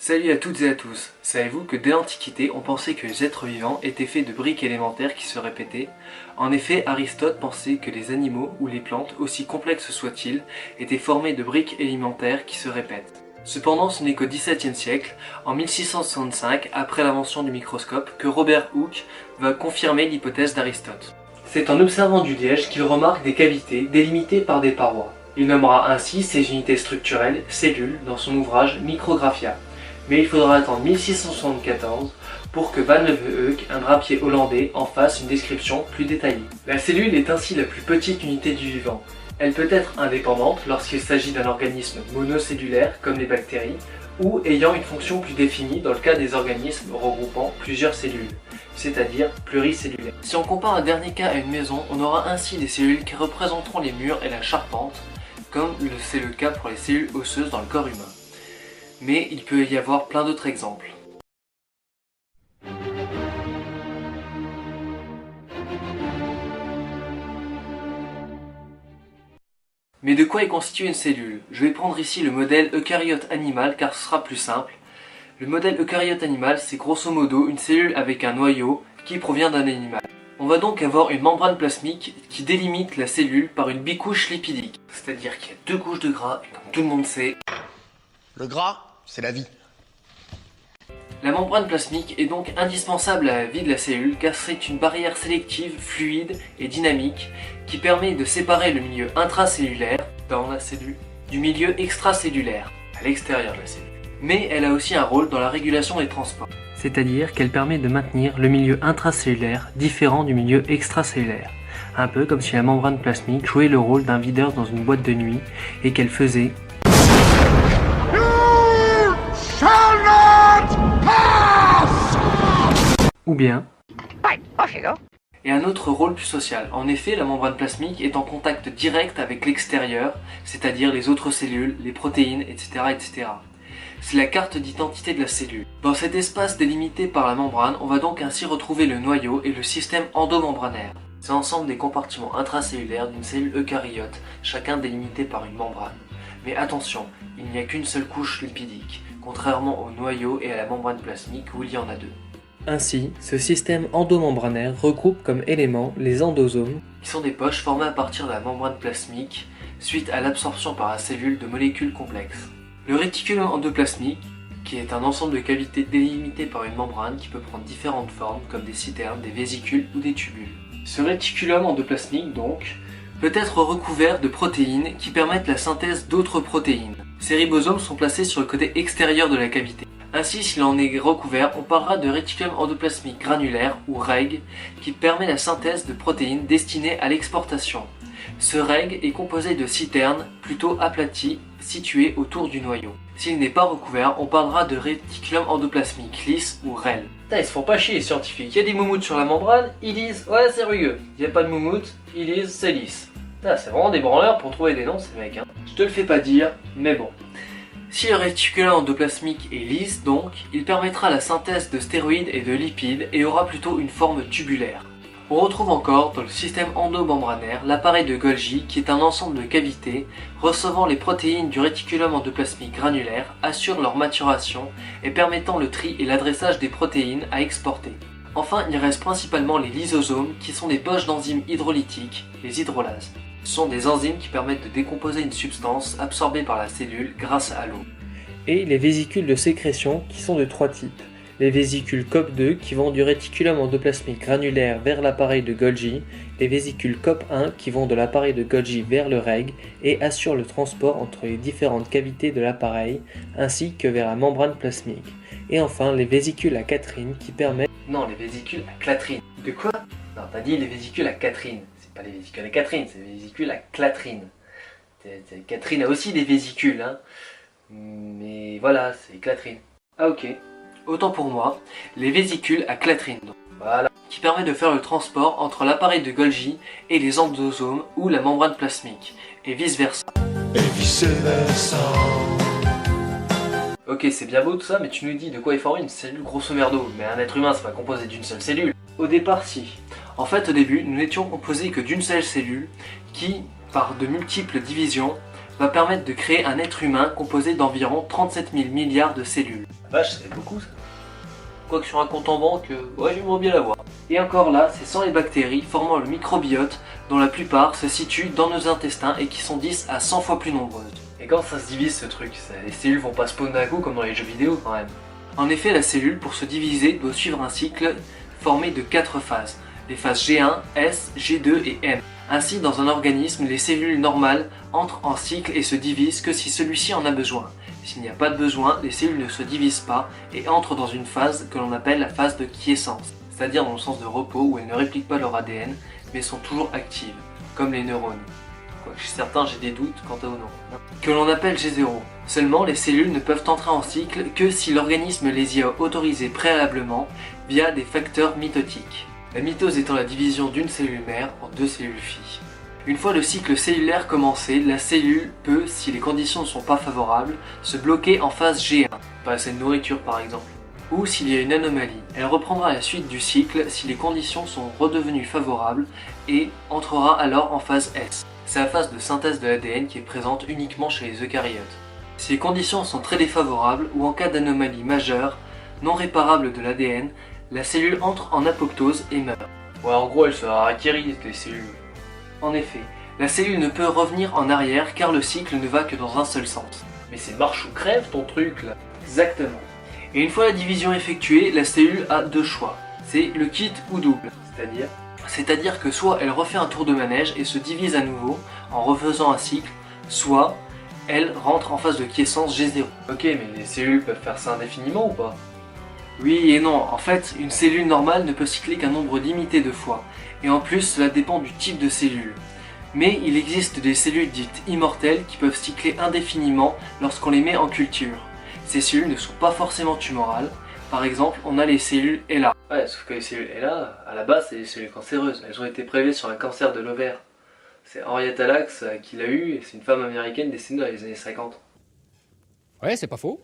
Salut à toutes et à tous. Savez-vous que dès l'Antiquité, on pensait que les êtres vivants étaient faits de briques élémentaires qui se répétaient? En effet, Aristote pensait que les animaux ou les plantes, aussi complexes soient-ils, étaient formés de briques élémentaires qui se répètent. Cependant, ce n'est qu'au XVIIe siècle, en 1665, après l'invention du microscope, que Robert Hooke va confirmer l'hypothèse d'Aristote. C'est en observant du liège qu'il remarque des cavités délimitées par des parois. Il nommera ainsi ces unités structurelles cellules dans son ouvrage Micrographia. Mais il faudra attendre 1674 pour que Van Leeuwenhoek, un drapier hollandais, en fasse une description plus détaillée. La cellule est ainsi la plus petite unité du vivant. Elle peut être indépendante lorsqu'il s'agit d'un organisme monocellulaire comme les bactéries, ou ayant une fonction plus définie dans le cas des organismes regroupant plusieurs cellules, c'est-à-dire pluricellulaires. Si on compare un dernier cas à une maison, on aura ainsi des cellules qui représenteront les murs et la charpente, comme c'est le cas pour les cellules osseuses dans le corps humain. Mais il peut y avoir plein d'autres exemples. Mais de quoi est constituée une cellule? Je vais prendre ici le modèle eucaryote animal car ce sera plus simple. Le modèle eucaryote animal, c'est grosso modo une cellule avec un noyau qui provient d'un animal. On va donc avoir une membrane plasmique qui délimite la cellule par une bicouche lipidique. C'est-à-dire qu'il y a deux couches de gras, et comme tout le monde sait, le gras, c'est la vie. La membrane plasmique est donc indispensable à la vie de la cellule car c'est une barrière sélective, fluide et dynamique qui permet de séparer le milieu intracellulaire, dans la cellule, du milieu extracellulaire, à l'extérieur de la cellule. Mais elle a aussi un rôle dans la régulation des transports. C'est-à-dire qu'elle permet de maintenir le milieu intracellulaire différent du milieu extracellulaire. Un peu comme si la membrane plasmique jouait le rôle d'un videur dans une boîte de nuit et qu'elle faisait ou bien et un autre rôle plus social. En effet, la membrane plasmique est en contact direct avec l'extérieur, c'est-à-dire les autres cellules, les protéines, etc. etc. C'est la carte d'identité de la cellule. Dans cet espace délimité par la membrane, on va donc ainsi retrouver le noyau et le système endomembranaire. C'est l'ensemble des compartiments intracellulaires d'une cellule eucaryote, chacun délimité par une membrane. Mais attention, il n'y a qu'une seule couche lipidique, contrairement au noyau et à la membrane plasmique où il y en a deux. Ainsi, ce système endomembranaire regroupe comme éléments les endosomes, qui sont des poches formées à partir de la membrane plasmique suite à l'absorption par la cellule de molécules complexes. Le réticulum endoplasmique, qui est un ensemble de cavités délimitées par une membrane qui peut prendre différentes formes comme des citernes, des vésicules ou des tubules. Ce réticulum endoplasmique donc peut être recouvert de protéines qui permettent la synthèse d'autres protéines. Ces ribosomes sont placés sur le côté extérieur de la cavité. Ainsi, s'il en est recouvert, on parlera de réticulum endoplasmique granulaire ou REG qui permet la synthèse de protéines destinées à l'exportation. Ce REG est composé de citernes plutôt aplaties situées autour du noyau. S'il n'est pas recouvert, on parlera de réticulum endoplasmique lisse ou REL. Putain, ils se font pas chier les scientifiques. Il y a des moumoutes sur la membrane, ils disent ouais c'est rugueux. Il n'y a pas de moumoute, ils disent c'est lisse. Putain, c'est vraiment des branleurs pour trouver des noms ces mecs. Je te le fais pas dire, mais bon. Si le réticulum endoplasmique est lisse donc, il permettra la synthèse de stéroïdes et de lipides et aura plutôt une forme tubulaire. On retrouve encore dans le système endomembranaire l'appareil de Golgi qui est un ensemble de cavités recevant les protéines du réticulum endoplasmique granulaire, assurent leur maturation et permettant le tri et l'adressage des protéines à exporter. Enfin, il reste principalement les lysosomes qui sont des poches d'enzymes hydrolytiques, les hydrolases. Ce sont des enzymes qui permettent de décomposer une substance absorbée par la cellule grâce à l'eau. Et les vésicules de sécrétion qui sont de trois types. Les vésicules COP2 qui vont du réticulum endoplasmique granulaire vers l'appareil de Golgi, les vésicules COP1 qui vont de l'appareil de Golgi vers le REG et assurent le transport entre les différentes cavités de l'appareil ainsi que vers la membrane plasmique. Et enfin les vésicules à Catherine qui permettent... Non, les vésicules à clatrine. De quoi? Non, t'as dit les vésicules à Catherine. C'est pas les vésicules à Catherine, c'est les vésicules à clatrine. Catherine a aussi des vésicules, hein. Mais voilà, c'est clatrine. Ah ok. Autant pour moi, les vésicules à clatrine, donc, voilà, qui permet de faire le transport entre l'appareil de Golgi et les endosomes ou la membrane plasmique, et vice versa. Ok, c'est bien beau tout ça, mais tu nous dis de quoi est formée une cellule grosso merdo, mais un être humain c'est pas composé d'une seule cellule. Au départ si. En fait au début, nous n'étions composés que d'une seule cellule qui, par de multiples divisions, va permettre de créer un être humain composé d'environ 37 000 milliards de cellules. Vache, c'est beaucoup ça. Quoique sur un compte en banque, ouais, j'aimerais bien l'avoir. Et encore là, c'est sans les bactéries formant le microbiote, dont la plupart se situent dans nos intestins et qui sont 10 à 100 fois plus nombreuses. Et quand ça se divise ce truc, les cellules vont pas spawn d'un coup comme dans les jeux vidéo quand même. En effet, la cellule, pour se diviser, doit suivre un cycle formé de 4 phases. Les phases G1, S, G2 et M. Ainsi, dans un organisme, les cellules normales entrent en cycle et se divisent que si celui-ci en a besoin. S'il n'y a pas de besoin, les cellules ne se divisent pas et entrent dans une phase que l'on appelle la phase de quiescence, c'est-à-dire dans le sens de repos où elles ne répliquent pas leur ADN, mais sont toujours actives, comme les neurones. Quoique chez certains, j'ai des doutes quant aux neurones. Que l'on appelle G0. Seulement, les cellules ne peuvent entrer en cycle que si l'organisme les y a autorisées préalablement via des facteurs mitotiques. La mitose étant la division d'une cellule mère en 2 cellules filles. Une fois le cycle cellulaire commencé, la cellule peut, si les conditions ne sont pas favorables, se bloquer en phase G1, pas assez de nourriture par exemple, ou s'il y a une anomalie. Elle reprendra la suite du cycle si les conditions sont redevenues favorables et entrera alors en phase S. C'est la phase de synthèse de l'ADN qui est présente uniquement chez les eucaryotes. Si les conditions sont très défavorables ou en cas d'anomalie majeure, non réparable de l'ADN, la cellule entre en apoptose et meurt. Ouais, en gros, elle se harakiri, les cellules. En effet, la cellule ne peut revenir en arrière car le cycle ne va que dans un seul sens. Mais c'est marche ou crève ton truc là. Exactement. Et une fois la division effectuée, la cellule a 2 choix. C'est le kit ou double. C'est-à-dire que soit elle refait un tour de manège et se divise à nouveau en refaisant un cycle, soit elle rentre en phase de quiescence G0. Ok, mais les cellules peuvent faire ça indéfiniment ou pas? Oui et non, en fait, une cellule normale ne peut cycler qu'un nombre limité de fois, et en plus cela dépend du type de cellule. Mais il existe des cellules dites immortelles qui peuvent cycler indéfiniment lorsqu'on les met en culture. Ces cellules ne sont pas forcément tumorales, par exemple on a les cellules HeLa. Ouais, sauf que les cellules HeLa, à la base c'est des cellules cancéreuses, elles ont été prélevées sur un cancer de l'ovaire. C'est Henrietta Lacks qui l'a eu, et c'est une femme américaine décédée dans les années 50. Ouais, c'est pas faux.